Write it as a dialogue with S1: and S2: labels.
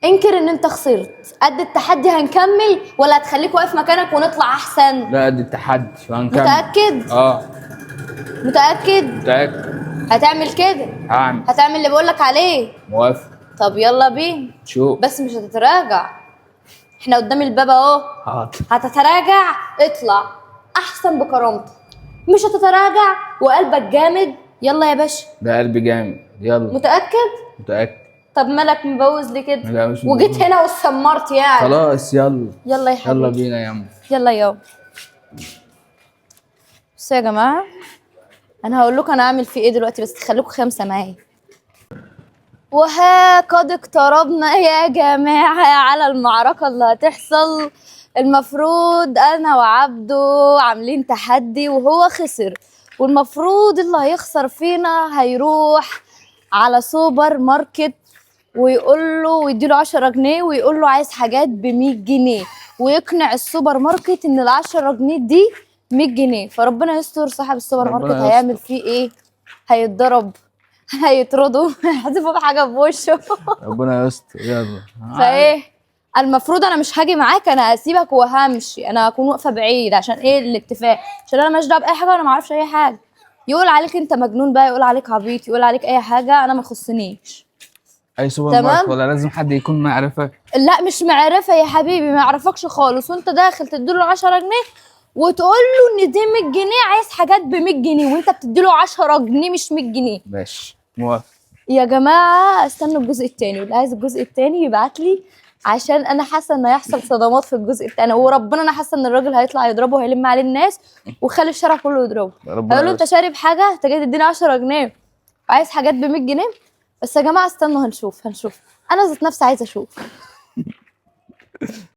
S1: انكر ان انت خسرت. قد التحدي هنكمل ولا هتخليك واقف مكانك ونطلع احسن؟
S2: لا قد التحدي وهنكمل.
S1: متأكد؟
S2: اه
S1: متأكد؟
S2: متأكد.
S1: هتعمل كده؟
S2: هعمل.
S1: هتعمل اللي بقولك عليه؟
S2: موافق.
S1: طب يلا بينا.
S2: شوف.
S1: بس مش هتتراجع، احنا قدام الباب اهو.
S2: حاضر.
S1: هتتراجع اطلع احسن بكرامتك، مش هتتراجع وقلبك جامد. يلا يا باشا.
S2: ده قلبي جامد، يلا.
S1: متأكد؟
S2: متأكد.
S1: طب مالك مبوز لي كده؟
S2: لا مش
S1: وجيت
S2: مبوظ.
S1: هنا واتسمرت يعني.
S2: خلاص يلا.
S1: يلا يا حبيبي.
S2: يلا بينا يا عم.
S1: يلا يابا. بصوا يا جماعه، انا هقول لكم انا اعمل فيه ايه دلوقتي، بس خليكم خمسه معايا. وها قد اقتربنا يا جماعه على المعركه اللي هتحصل. المفروض انا وعبده عاملين تحدي وهو خسر، والمفروض اللي هيخسر فينا هيروح على سوبر ماركت ويقول له ويديله 10 جنيه ويقول له عايز حاجات ب 100 جنيه، ويقنع السوبر ماركت ان ال 10 جنيه دي 100 جنيه. فربنا يستر، صاحب السوبر ماركت
S2: ربنا
S1: هيعمل فيه ايه؟ هيتضرب، هيطردوا، هيحذفوا بحاجه في وشه.
S2: ربنا يستر يلا.
S1: فايه المفروض انا مش هاجي معاك، انا هسيبك وهمشي، انا هكون واقفه بعيد عشان ايه الاتفاق، عشان انا ماليش دعوه باي حاجه وانا ما اعرفش اي حاجه. يقول عليك انت مجنون بقى، يقول عليك عبيط، يقول عليك اي حاجه، انا ما يخصنيش.
S2: اي سوبر
S1: تمام؟
S2: ماركت ولا لازم حد يكون معرفك؟
S1: لا مش معرفه يا حبيبي، ما يعرفكش خالص، وانت داخل تديله 10 جنيه وتقول له ان دي 100 جنيه، عايز حاجات ب 100 جنيه وانت بتديله 10 جنيه مش 100 جنيه.
S2: ماشي موافق.
S1: يا جماعه استنوا الجزء الثاني، واللي عايز الجزء الثاني يبعت لي، عشان انا حاسه ان هيحصل صدمات في الجزء الثاني، وربنا انا حاسه ان الراجل هيطلع يضربه وهيلم عليه الناس ويخلي الشارع كله يضربه. هيقول له انت شارب حاجه؟ انت جاي تديني 10 جنيه وعايز حاجات ب 100 جنيه؟ بس يا جماعه استنوا هنشوف. انا ذات نفسي عايزه اشوف.